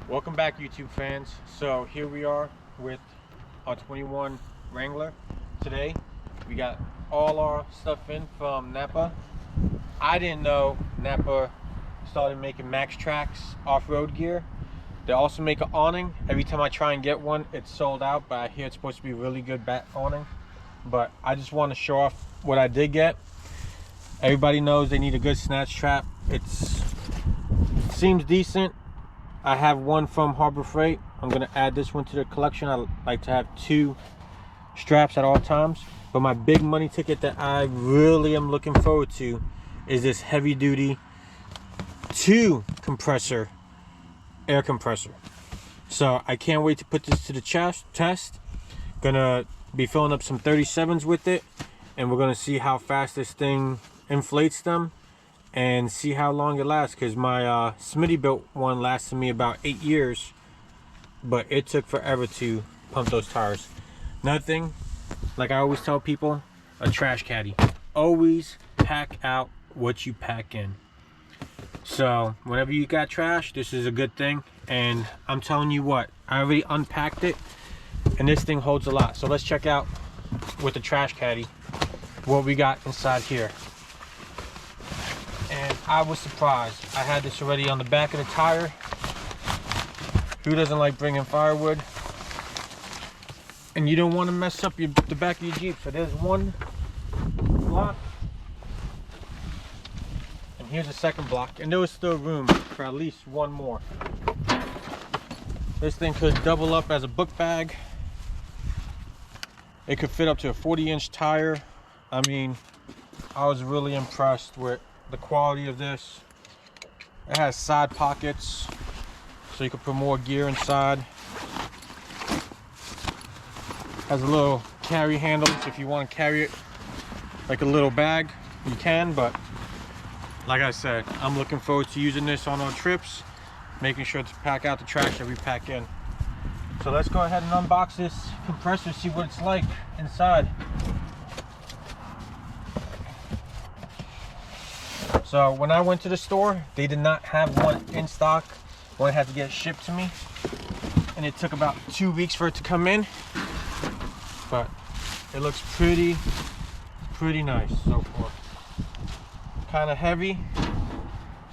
Welcome back, YouTube fans. So here we are with our 21 Wrangler. Today we got all our stuff in from NAPA. I didn't know NAPA started making Max Tracs off-road gear. They also make an awning. Every time I try and get one, it's sold out, but I hear it's supposed to be a really good bat awning. But I just want to show off what I did get. Everybody knows they need a good snatch trap. It seems decent. I have one from Harbor Freight. I'm gonna add this one to the collection. I like to have two straps at all times. But my big money ticket that I really am looking forward to is this heavy duty 2 compressor air compressor. So I can't wait to put this to the test. Gonna be filling up some 37s with it, and we're gonna see how fast this thing inflates them and see how long it lasts, because my Smitty built one lasted me about 8 years, but it took forever to pump those tires. Another thing, like I always tell people, a trash caddy. Always pack out what you pack in. So whenever you got trash, this is a good thing. And I'm telling you what, I already unpacked it and this thing holds a lot. So let's check out with the trash caddy what we got inside here. And I was surprised. I had this already on the back of the tire. Who doesn't like bringing firewood? And you don't want to mess up the back of your Jeep. So there's one block. And here's the second block. And there was still room for at least one more. This thing could double up as a book bag. It could fit up to a 40-inch tire. I mean, I was really impressed with the quality of this. It has side pockets so you can put more gear inside. Has a little carry handle, so if you want to carry it like a little bag, you can. But like I said, I'm looking forward to using this on our trips, making sure to pack out the trash that we pack in. So let's go ahead and unbox this compressor, see what it's like inside. So when I went to the store, they did not have one in stock. One had to get shipped to me, and it took about 2 weeks for it to come in. But it looks pretty nice so far. Kind of heavy,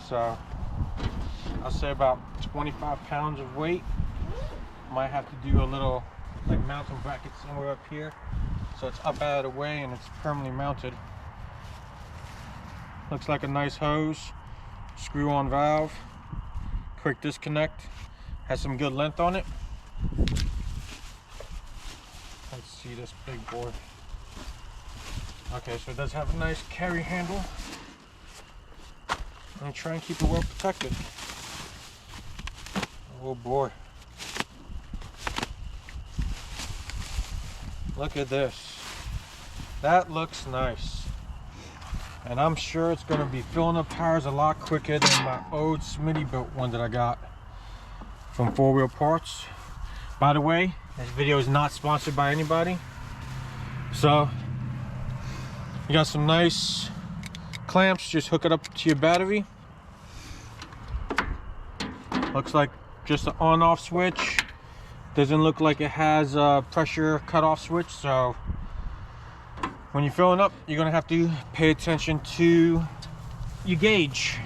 so I'll say about 25 pounds of weight. Might have to do a little like mounting bracket somewhere up here, so it's up out of the way and it's permanently mounted. Looks like a nice hose, screw-on valve, quick disconnect, has some good length on it. Let's see this big boy. Okay, so it does have a nice carry handle. And try and keep it well protected. Oh boy. Look at this. That looks nice. And I'm sure it's going to be filling up tires a lot quicker than my old Smitty built one that I got from 4-Wheel Parts. By the way, this video is not sponsored by anybody. So you got some nice clamps, just hook it up to your battery. Looks like just an on-off switch. Doesn't look like it has a pressure cutoff switch, so when you're filling up, you're gonna have to pay attention to your gauge.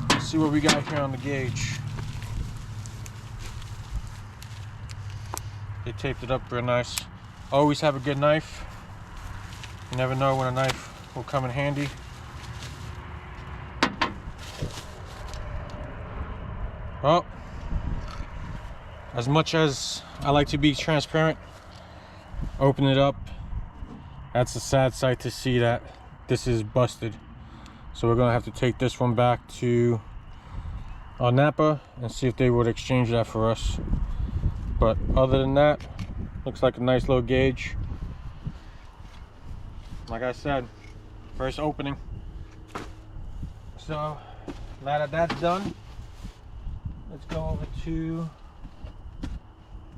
Let's see what we got here on the gauge. They taped it up real nice. Always have a good knife. You never know when a knife will come in handy. Well, as much as I like to be transparent, open it up. That's a sad sight to see that this is busted. So we're gonna have to take this one back to NAPA and see if they would exchange that for us. But other than that, looks like a nice little gauge. Like I said, first opening. So now that that's done, let's go over to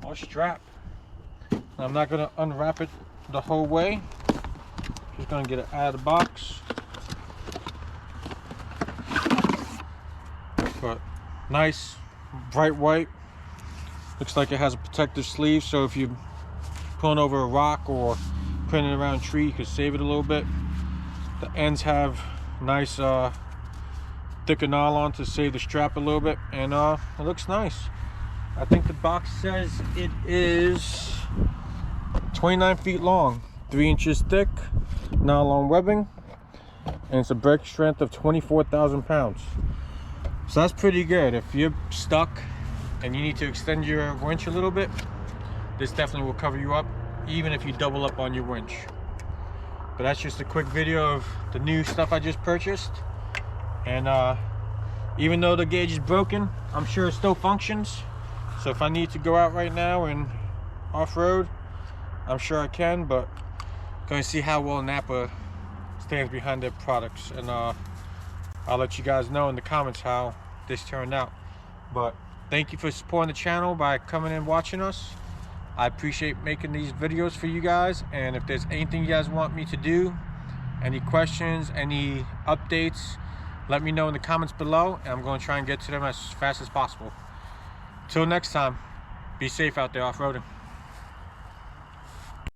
our strap. I'm not gonna unwrap it the whole way. Just gonna get it out of the box. But nice bright white. Looks like it has a protective sleeve, so if you're pulling over a rock or putting it around a tree, you can save it a little bit. The ends have nice thicker nylon to save the strap a little bit, and it looks nice. I think the box says it is 29 feet long, 3 inches thick, nylon webbing, and it's a brake strength of 24,000 pounds. So that's pretty good. If you're stuck and you need to extend your winch a little bit, this definitely will cover you up, even if you double up on your winch. But that's just a quick video of the new stuff I just purchased. And even though the gauge is broken, I'm sure it still functions. So if I need to go out right now and off-road, I'm sure I can, but going to see how well NAPA stands behind their products. And I'll let you guys know in the comments how this turned out. But thank you for supporting the channel by coming and watching us. I appreciate making these videos for you guys, and if there's anything you guys want me to do, any questions, any updates, let me know in the comments below, and I'm going to try and get to them as fast as possible. Till next time, be safe out there off-roading.